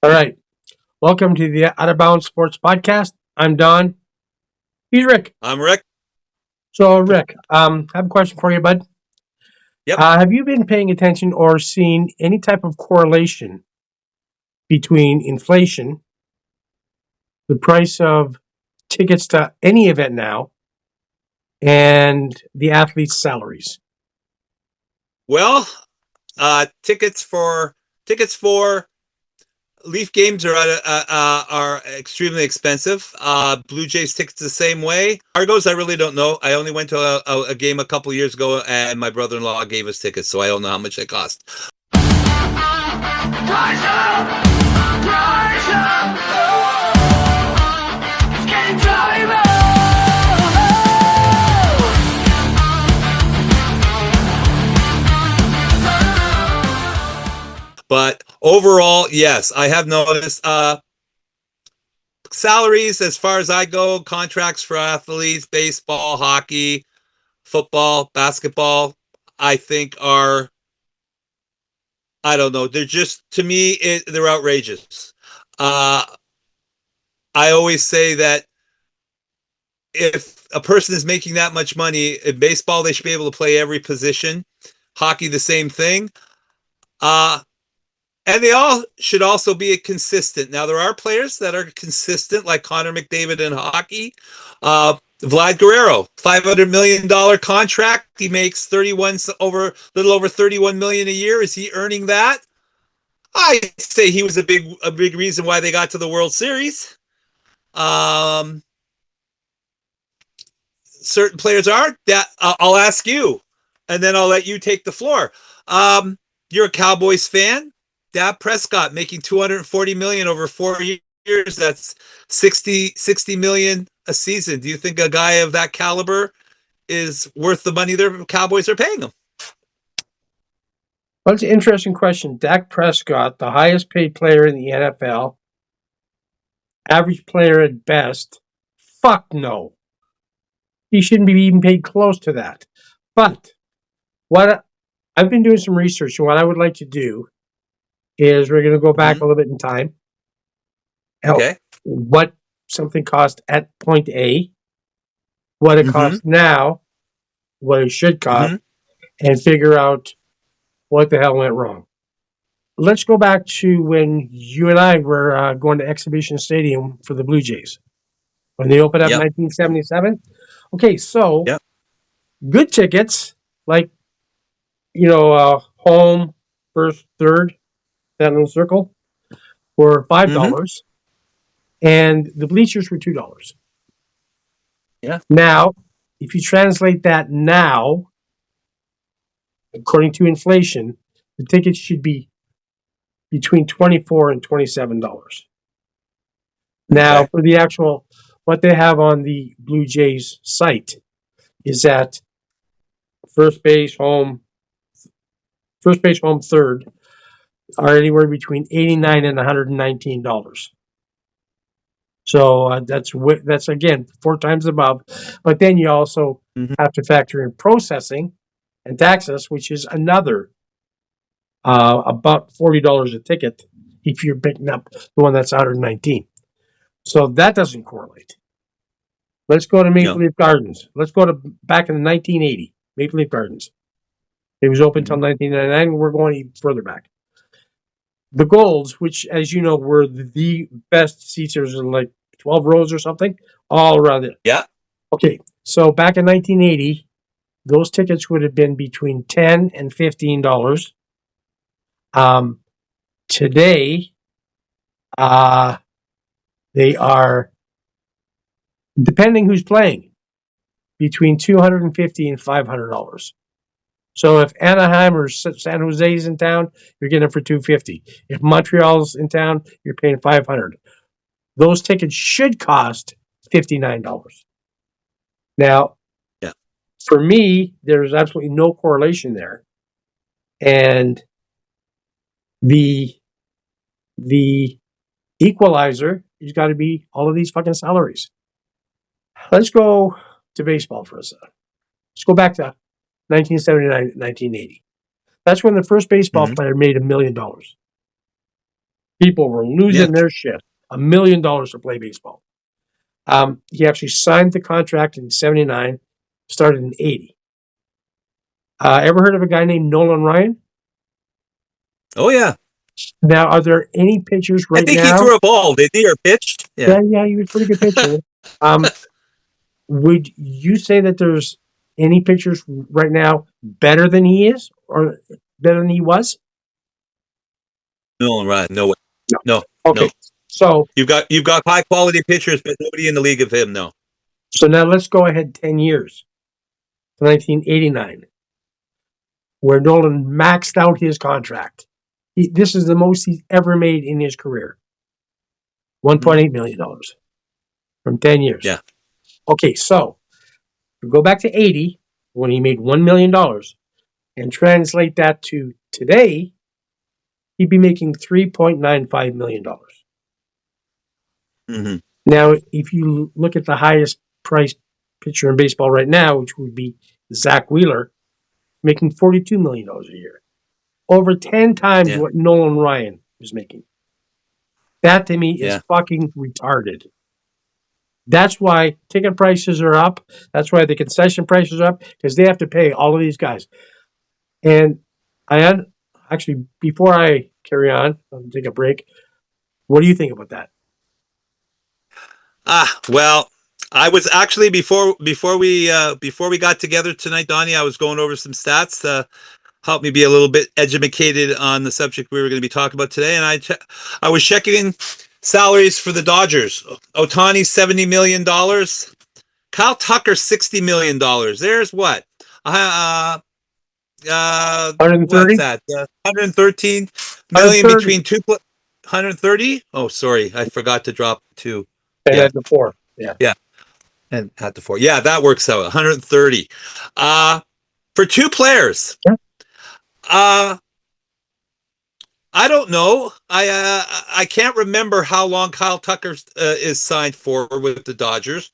All right. Welcome to the Out of Bounds Sports Podcast. I'm Don. He's Rick. I'm Rick. So, Rick, I have a question for you, bud. Yep. Have you been paying attention or seen any type of correlation between inflation, the price of tickets to any event now, and the athletes' salaries? Well, tickets for Leaf games are extremely expensive. Blue Jays tickets the same way. Argos, I really don't know. I only went to a game a couple years ago, and my brother-in-law gave us tickets, so I don't know how much they cost. Rise up! Rise up! It's getting time. But overall, yes, I have noticed salaries as far as I go, contracts for athletes, baseball, hockey, football, basketball, I think are, I don't know, they're just, to me, they're outrageous. Uh, I always say that if a person is making that much money in baseball, they should be able to play every position. Hockey, the same thing. Uh, And they all should also be consistent. Now, there are players that are consistent, like Connor McDavid in hockey. Vlad Guerrero, $500 million contract. He makes little over 31 million a year. Is he earning that? I say he was a big reason why they got to the World Series. Um, Certain players are that. I'll ask you, and then I'll let you take the floor. You're a Cowboys fan. Dak Prescott making 240 million over 4 years. That's 60 million a season. Do you think a guy of that caliber is worth the money the Cowboys are paying him? Well, it's an interesting question. Dak Prescott, the highest paid player in the NFL, average player at best. Fuck no. He shouldn't be even paid close to that. But what I've been doing some research, and what I would like to do is we're going to go back Mm-hmm. a little bit in time. Okay. What something cost at point A, what it Mm-hmm. costs now, what it should cost, Mm-hmm. and figure out what the hell went wrong. Let's go back to when you and I were going to Exhibition Stadium for the Blue Jays when they opened up in Yep. 1977. Okay, so Yep. good tickets like home, first, third, that little circle were Mm-hmm. $5, and the bleachers were $2. Yeah. Now, if you translate that now, according to inflation, the tickets should be between $24 and $27. Now, Okay. for the actual, what they have on the Blue Jays site is that first base, home, third are anywhere between $89 and $119. So that's again 4 times above. But then you also Mm-hmm. have to factor in processing and taxes, which is another about $40 a ticket if you're picking up the one that's 119. So that doesn't correlate. Let's go to Maple No. Leaf Gardens. Let's go to back in 1980, Maple Leaf Gardens. It was open until Mm-hmm. 1999. We're going even further back. The Golds, which, as you know, were the best seats, there was like 12 rows or something, all around it. Yeah. Okay, so back in 1980, those tickets would have been between $10 and $15. Today, they are, depending who's playing, between $250 and $500. So if Anaheim or San Jose is in town, you're getting it for $250. If Montreal's in town, you're paying $500. Those tickets should cost $59. Now, Yeah. for me, there's absolutely no correlation there, and the equalizer has got to be all of these fucking salaries. Let's go to baseball for a second. Let's go back to 1979, 1980. That's when the first baseball Mm-hmm. player made $1 million. People were losing their shit. $1 million to play baseball. He actually signed the contract in 79, started in 80. Ever heard of a guy named Nolan Ryan? Oh, yeah. Now, are there any pitchers I right think he now? threw a ball, didn't he, or pitched? Yeah. Yeah, he was a pretty good pitcher. Would you say that there's any pitchers right now better than he is or better than he was? No, right. No way. No, Okay, no. so You've got high quality pitchers, but nobody in the league of him, no. now let's go ahead 10 years to 1989, where Nolan maxed out his contract. This is the most he's ever made in his career. $1.8 million from 10 years. Yeah. Okay, so we go back to 80 when he made $1 million and translate that to today, he'd be making $3.95 million. Mm-hmm. Now, if you look at the highest priced pitcher in baseball right now, which would be Zach Wheeler, making $42 million a year. Over 10 times what Nolan Ryan was making. That to me is fucking retarded. That's why ticket prices are up. That's why the concession prices are up, because they have to pay all of these guys. And actually, before I carry on, I'll take a break. What do you think about that? Well, I was actually before we got together tonight, Donnie, I was going over some stats to help me be a little bit educated on the subject we were going to be talking about today, and I was checking in salaries for the Dodgers. Ohtani $70 million, Kyle Tucker $60 million. There's what? 130? What's that? 113 million 130. between two. 130? Oh, sorry, I forgot to drop two. And at the 4. Yeah. And at the 4. Yeah, that works out. 130. For two players. Yeah. I don't know. I can't remember how long Kyle Tucker is signed for with the Dodgers.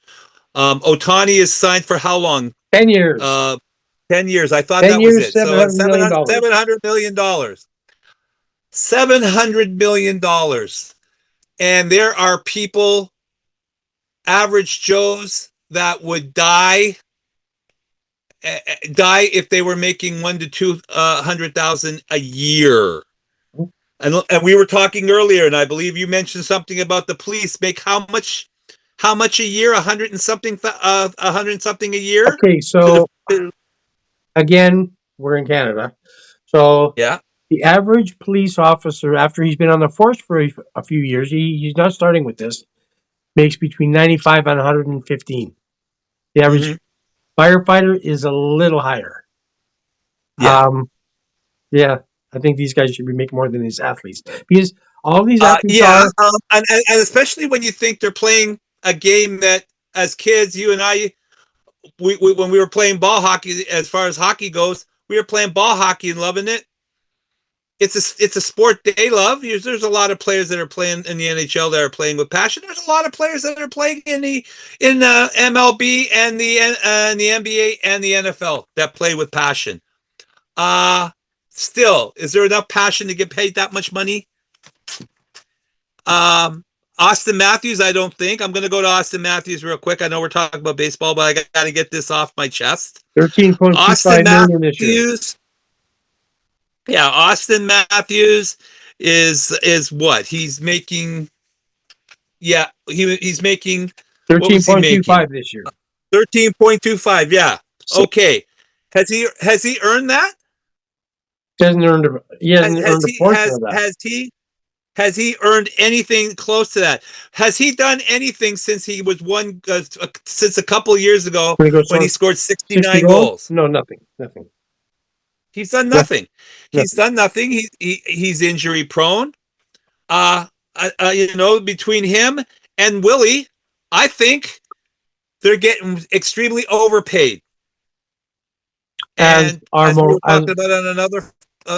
Ohtani is signed for how long? 10 years. 10 years. I thought 10 that years, was it. $700 So million. $700 million. $700 million. And there are people, average Joes, that would die if they were making 100,000 to 200,000 a year. And we were talking earlier, and I believe you mentioned something about the police make how much a year? 100 and something a year. Okay, so again, we're in Canada, so the average police officer, after he's been on the force for a few years, he's not starting with this, makes between 95 and 115. The average firefighter is a little higher. I think these guys should be making more than these athletes, because all these athletes and especially when you think they're playing a game that, as kids, you and I, when we were playing ball hockey, as far as hockey goes, we were playing ball hockey and loving it. It's a sport they love. There's a lot of players that are playing in the NHL that are playing with passion. There's a lot of players that are playing in the MLB and the NBA and the NFL that play with passion. Still, is there enough passion to get paid that much money? Austin Matthews, I don't think. I'm going to go to Austin Matthews real quick. I know we're talking about baseball, but I got to get this off my chest. $13.25 million this year. Yeah, Austin Matthews is what? He's making. Yeah, he's making 13.25 this year. 13.25. Yeah. Okay. Has he earned that? He hasn't earned a portion of that. Has he earned anything close to that? Has he done anything since he was since a couple of years ago when he scored 69 goals? No, nothing. He's done nothing. He's done nothing. He's injury prone. Between him and Willie, I think they're getting extremely overpaid. And as we were talking about on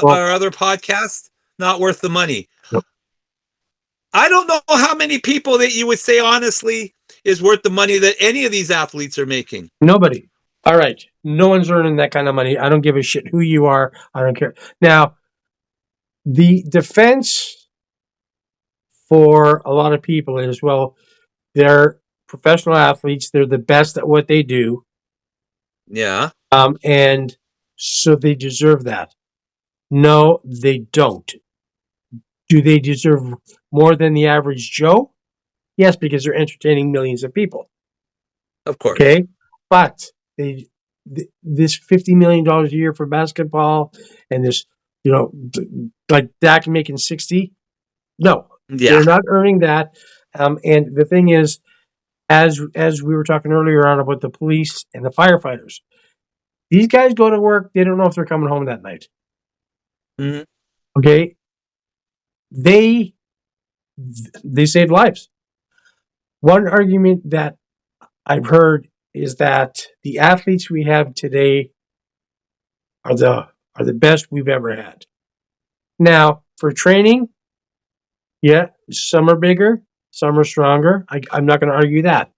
our other podcast, not worth the money. Nope. I don't know how many people that you would say honestly is worth the money that any of these athletes are making. Nobody. All right. No one's earning that kind of money. I don't give a shit who you are. I don't care. Now, the defense for a lot of people is, well, they're professional athletes. They're the best at what they do, Yeah. and so they deserve that. No, they don't. Do they deserve more than the average Joe? Yes, because they're entertaining millions of people. Of course. Okay, but they this $50 million a year for basketball, and this, like Dak making 60. No, Yeah. they're not earning that. And the thing is, as we were talking earlier on about the police and the firefighters, these guys go to work. They don't know if they're coming home that night. Mm-hmm. Okay, they they save lives. One argument that I've heard is that the athletes we have today are the best we've ever had. Now, for training, yeah, some are bigger, some are stronger. I'm not going to argue that.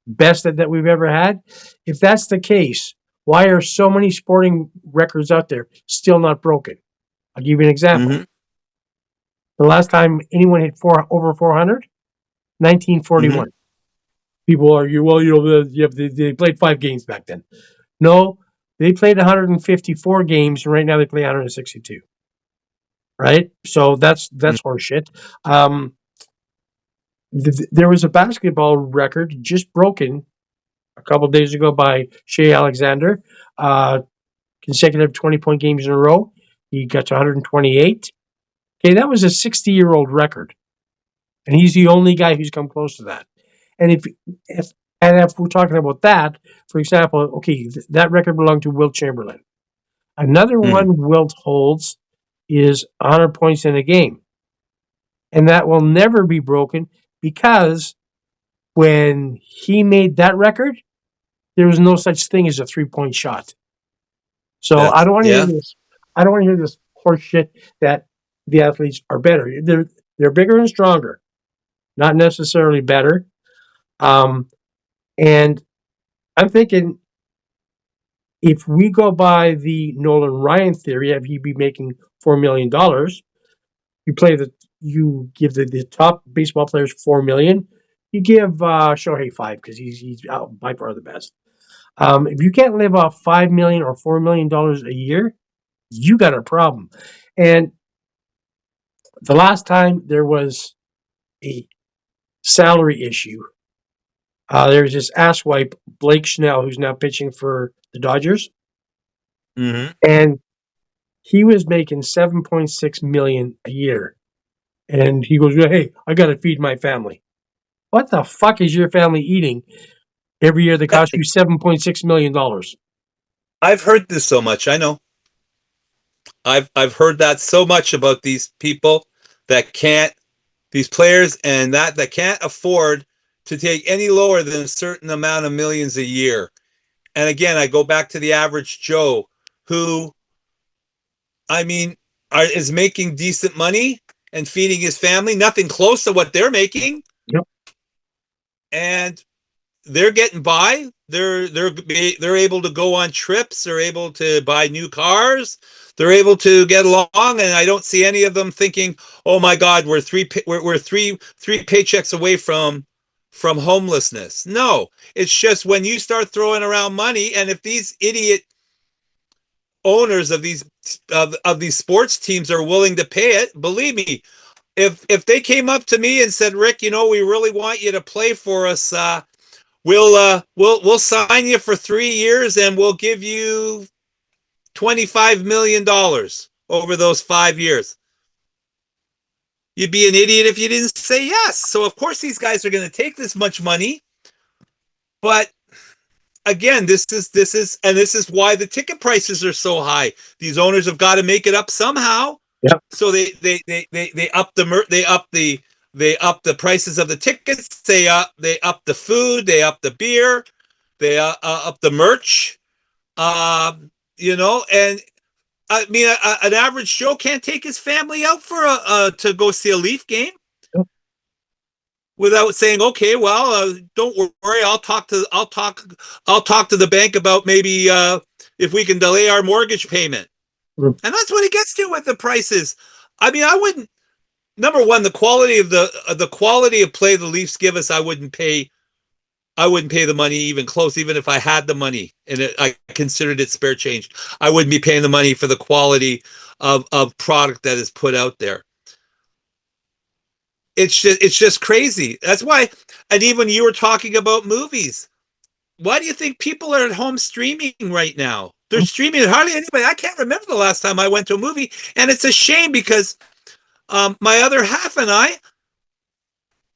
Best that we've ever had. If that's the case, why are so many sporting records out there still not broken? I'll give you an example. Mm-hmm. The last time anyone hit over 400, Mm-hmm. 1941. People argue, well, they played 5 games back then. No, they played 154 games, and right now they play 162. Right? So that's horseshit. Um, there was a basketball record just broken a couple of days ago by Shea Alexander. Consecutive 20-point games in a row. He got to 128. Okay, that was a 60-year-old record, and he's the only guy who's come close to that. And if we're talking about that, for example, okay, that record belonged to Wilt Chamberlain. Another Mm-hmm. one Wilt holds is 100 points in a game, and that will never be broken because when he made that record, there was no such thing as a 3-point shot. So I That's don't want to hear yeah. this. I don't want to hear this horse shit that the athletes are better. They're bigger and stronger, not necessarily better. Um, and I'm thinking if we go by the Nolan Ryan theory of he be making $4 million, you give the top baseball players 4 million. You give Shohei 5 because he's by far the best. If you can't live off 5 million or $4 million a year, you got a problem. And the last time there was a salary issue, there was this asswipe Blake Snell who's now pitching for the Dodgers, Mm-hmm. and he was making 7.6 million a year. And he goes, "Hey, I got to feed my family." What the fuck is your family eating every year that costs you $7.6 million? I've heard this so much. I know. I've heard that so much about these people that can't these players and that can't afford to take any lower than a certain amount of millions a year. And again, I go back to the average Joe who, I mean, is making decent money and feeding his family, nothing close to what they're making, Yep. and they're getting by. They're able to go on trips. They're able to buy new cars. They're able to get along, and I don't see any of them thinking, "Oh my God, we're three paychecks away from homelessness." No, it's just when you start throwing around money, and if these idiot owners of these sports teams are willing to pay it, believe me, if they came up to me and said, "Rick, we really want you to play for us. We'll sign you for 3 years and we'll give you $25 million over those 5 years." You'd be an idiot if you didn't say yes. So of course these guys are going to take this much money, but again, this is why the ticket prices are so high. These owners have got to make it up somehow. Yep. So they up the prices of the tickets. They up the food. They up the beer. They up the merch. And I mean, an average Joe can't take his family out for to go see a Leaf game Yep. without saying, "Okay, well, don't worry, I'll talk to the bank about maybe if we can delay our mortgage payment." Mm. And that's what it gets to with the prices. I mean, I wouldn't. number one, the quality of play the Leafs give us, I wouldn't pay the money even close, even if I had the money and I considered it spare change. I wouldn't be paying the money for the quality of product that is put out there. It's just crazy. That's why, and even you were talking about movies. Why do you think people are at home streaming right now? They're streaming hardly anybody. I can't remember the last time I went to a movie, and it's a shame because my other half and I,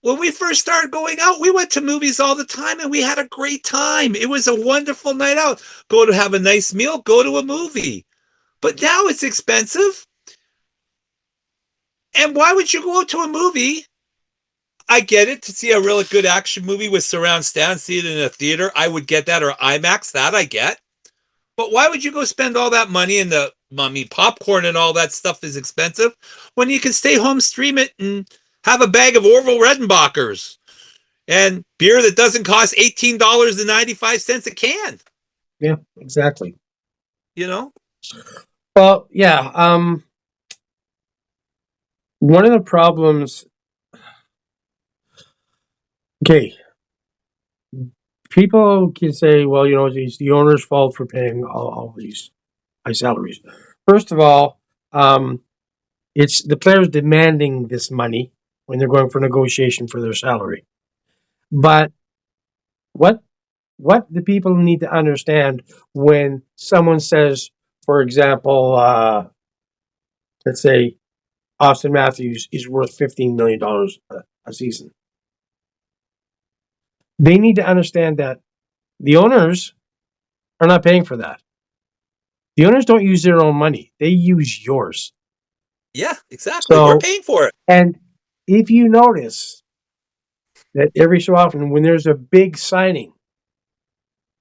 when we first started going out, we went to movies all the time and we had a great time. It was a wonderful night out. Go to have a nice meal, go to a movie. But now it's expensive. And why would you go to a movie? I get it, to see a really good action movie with surround sound, see it in a theater. I would get that, or IMAX, that I get. But why would you go spend all that money and popcorn and all that stuff is expensive when you can stay home, stream it, and have a bag of Orville Redenbachers and beer that doesn't cost $18.95 a can. Yeah, exactly. You know? Well, yeah. One of the problems. Okay, people can say, well, it's the owner's fault for paying all these high salaries. First of all, it's the players demanding this money when they're going for negotiation for their salary. But what the people need to understand when someone says, for example, let's say Austin Matthews is worth $15 million a season, they need to understand that the owners are not paying for that. The owners don't use their own money. They use yours. Yeah, exactly. So, we're paying for it. And if you notice that every so often when there's a big signing,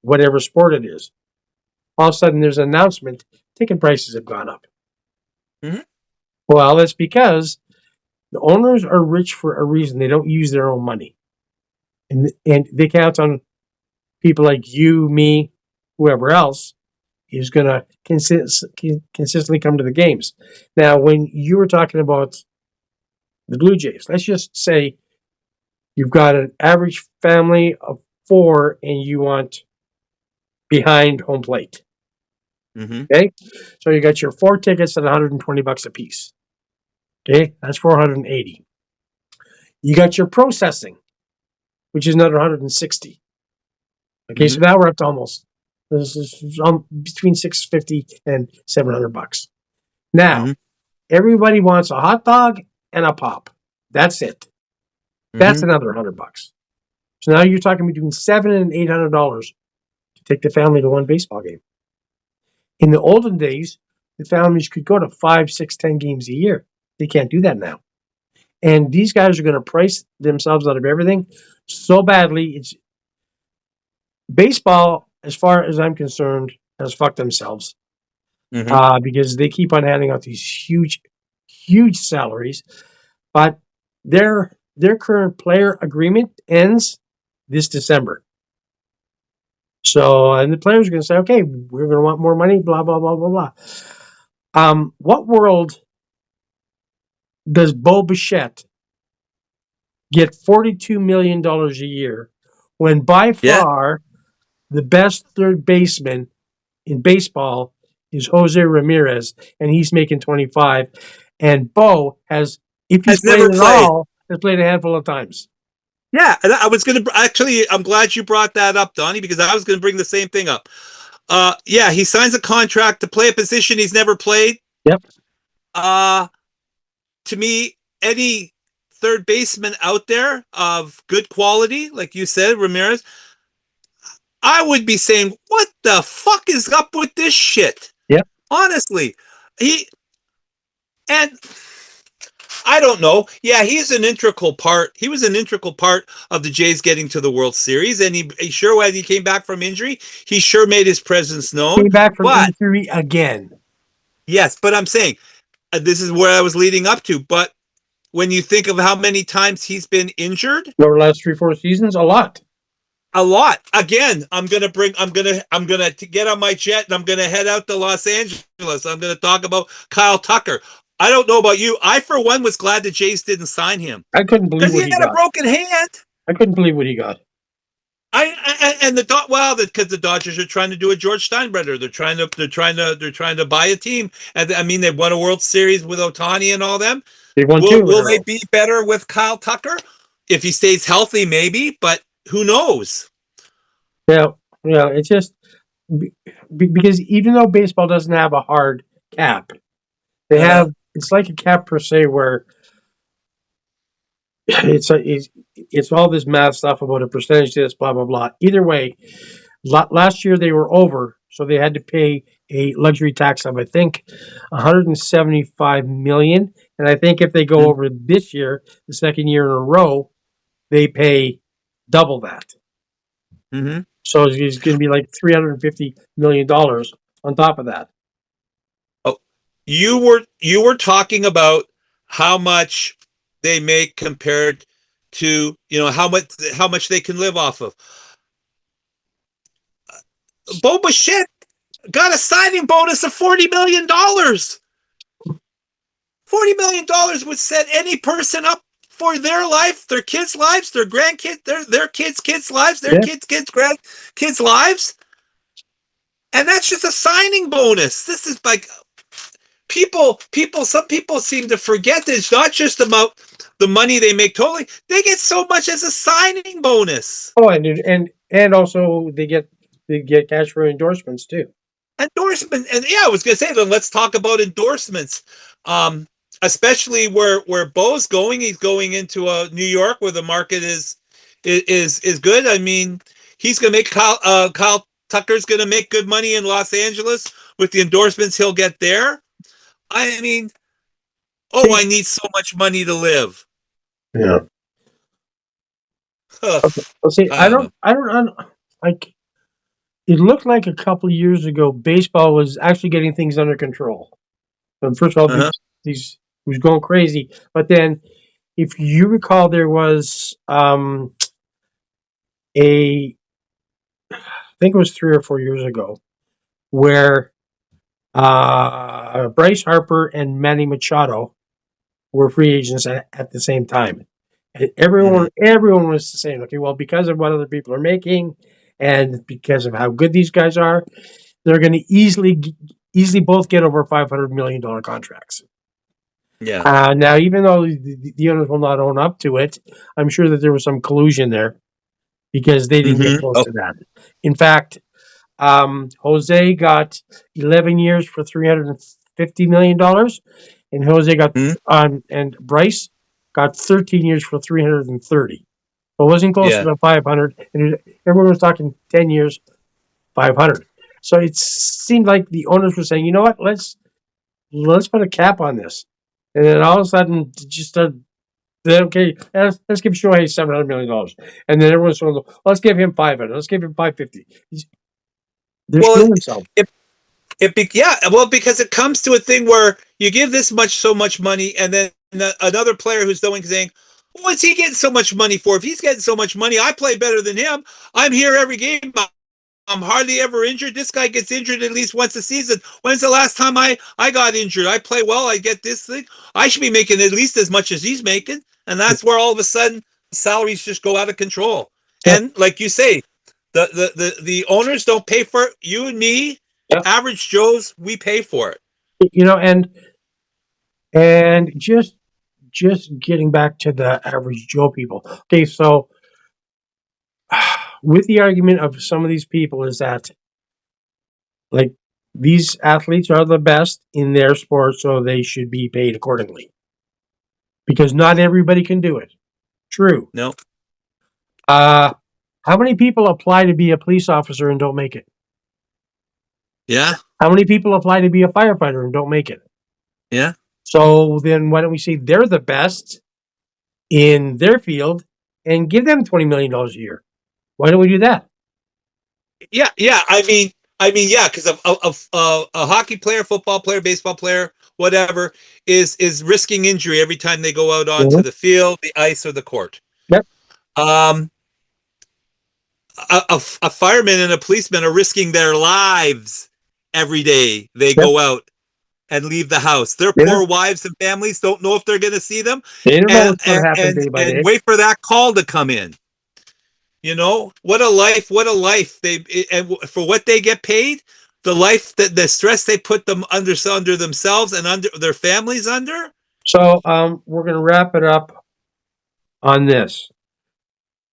whatever sport it is, all of a sudden there's an announcement, ticket prices have gone up. Mm-hmm. Well, that's because the owners are rich for a reason. They don't use their own money. And they count on people like you, me, whoever else is going to consistently come to the games. Now, when you were talking about the Blue Jays, let's just say you've got an average family of 4 and you want behind home plate. Mm-hmm. Okay, so you got your 4 tickets at $120 a piece. Okay, that's $480. You got your processing, which is another $160. Okay, so now we're up to almost between $650 and $700. Now, everybody wants a hot dog and a pop. That's it. That's another $100. So now you're talking between $700 and $800 to take the family to one baseball game. In the olden days, the families could go to 5, 6, 10 games a year. They can't do that now. And these guys are going to price themselves out of everything so badly. It's baseball, as far as I'm concerned, has fucked themselves because they keep on handing out these huge salaries. But their current player agreement ends this December. So, and the players are going to say, okay, we're going to want more money, blah, blah, blah, blah, blah. What world does Bo Bichette get $42 million a year when by far the best third baseman in baseball is Jose Ramirez, and he's making 25. And Bo has, if he's played at all, has played a handful of times. Yeah, and I was going to actually, I'm glad you brought that up, Donnie, because I was going to bring the same thing up. Yeah, he signs a contract to play a position he's never played. Yep. To me, any third baseman out there of good quality, like you said, Ramirez, I would be saying, what the fuck is up with this shit? Yep. Honestly. And I don't know. Yeah, he's an integral part. He was an integral part of the Jays getting to the World Series, and he sure, when he came back from injury, he sure made his presence known. Came back from injury again. Yes, but I'm saying, this is where I was leading up to, but when you think of how many times he's been injured over the last 3-4 seasons, a lot. Again, I'm gonna get on my jet and I'm gonna head out to Los Angeles. I'm gonna talk about Kyle Tucker. I don't know about you. I, for one, was glad the Jays didn't sign him I couldn't believe because he what he had a got. broken hand. I couldn't believe what he got. And because the Dodgers are trying to do a George Steinbrenner. They're trying to buy a team. And I mean, they've won a World Series with Ohtani and all them. They won two in Will a they row. be better with Kyle Tucker if he stays healthy? Maybe, but who knows? Yeah, yeah. It's just because even though baseball doesn't have a hard cap, they Uh, have. It's like a cap per se, where it's all this math stuff about a percentage, this blah blah blah. Either way, last year they were over, so they had to pay a luxury tax of I think 175 million, and I think if they go over this year, the second year in a row, they pay double that. mm-hmm. So it's going to be like $350 million on top of that. Oh, you were talking about how much they make compared to how much they can live off of. Bo Bichette got a signing bonus of $40 million. $40 would set any person up for their life, their kids' lives, their grandkids, their kids' lives, their Yeah. grandkids' lives, and that's just a signing bonus. This is like some people seem to forget that it's not just about the money they make totally. They get so much as a signing bonus. Oh, and also they get cash for endorsements too. Endorsement, and yeah, I was gonna say then let's talk about endorsements. Especially where Bo's going. He's going into New York where the market is good. I mean, he's gonna make Kyle Tucker's gonna make good money in Los Angeles with the endorsements he'll get there. I mean, See, I need so much money to live. yeah. Ugh, Well, see, I don't know. I don't like. It looked like a couple of years ago, baseball was actually getting things under control. And first of all, Uh-huh. these it was going crazy, but then, if you recall, there was a I think it was 3 or 4 years ago where Bryce Harper and Manny Machado were free agents at the same time. And Mm-hmm. everyone was saying, okay, well, because of what other people are making, and because of how good these guys are, they're going to easily both get over $500 million contracts. Yeah. Now, even though the owners will not own up to it, I'm sure that there was some collusion there because they didn't get Mm-hmm. close Oh, to that. In fact, Jose got 11 years for $350 million, and Jose got mm-hmm. and Bryce got 13 years for 330. So it wasn't close to Yeah. the 500, and everyone was talking 10 years, 500. So it seemed like the owners were saying, you know what, let's put a cap on this, and then all of a sudden, just started. Okay, let's give Shohei $700 million, and then everyone's going, let's give him 500, let's give him 550. They're Well, screwing themselves. well, because it comes to a thing where you give so much money, and then another player who's doing saying, "What's he getting so much money for? If he's getting so much money, I play better than him. I'm here every game. I'm hardly ever injured. This guy gets injured at least once a season. When's the last time I got injured? I play well. I get this thing. I should be making at least as much as he's making." And that's where all of a sudden salaries just go out of control. Yeah, And like you say, the owners don't pay for it. You and me, yeah. average Joes, we pay for it. And just getting back to the average Joe people. Okay, so with the argument of some of these people is that, like, these athletes are the best in their sport, so they should be paid accordingly because not everybody can do it. True. No. Uh, how many people apply to be a police officer and don't make it? Yeah. How many people apply to be a firefighter and don't make it? Yeah. So then why don't we say they're the best in their field and give them $20 million a year? Why don't we do that? Yeah. Yeah. Yeah, because a hockey player, football player, baseball player, whatever, is risking injury every time they go out onto Mhm. the field, the ice, or the court. Yep. Um, a fireman and a policeman are risking their lives every day they Yep. go out and leave the house. Their Yeah. poor wives and families don't know if they're going to see them, They don't know what's going to happen day by day. wait for that call to come in. You know, what a life! What a life! And for what they get paid, the life that the stress they put them under themselves and under their families under. So we're going to wrap it up on this.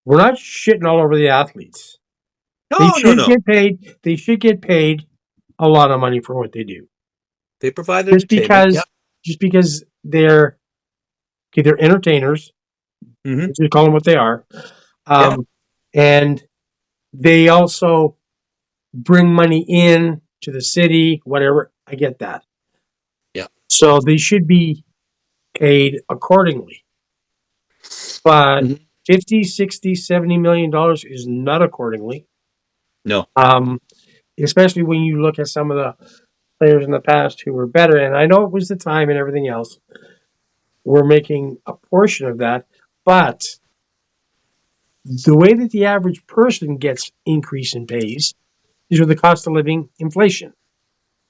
We're not shitting all over the athletes. They should get paid. They should get paid a lot of money for what they do. They provide Just entertainment. because they're entertainers. Mm-hmm. You call them what they are. And they also bring money in to the city, whatever. I get that. Yeah. So they should be paid accordingly. But 50, 60, 70 million dollars is not accordingly. No. Especially when you look at some of the players in the past who were better, and I know it was the time and everything else. We're making a portion of that, but the way that the average person gets increase in pays is with the cost of living inflation.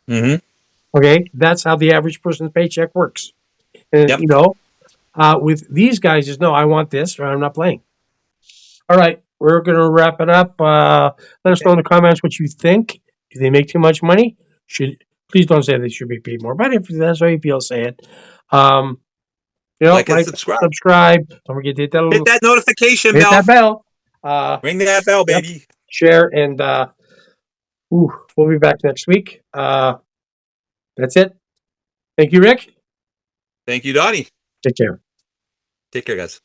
Mm-hmm. Okay, that's how the average person's paycheck works. And with these guys, is no, I want this, or I'm not playing. All right, we're going to wrap it up. Let us know in the comments what you think. Do they make too much money? Please don't say they should be paid more, but if that's how you feel, say it. Like and subscribe. Don't forget to hit that hit that notification hit bell. That bell. Ring that bell, baby. Share, and we'll be back next week. That's it. Thank you, Rick. Thank you, Donnie. Take care. Take care, guys.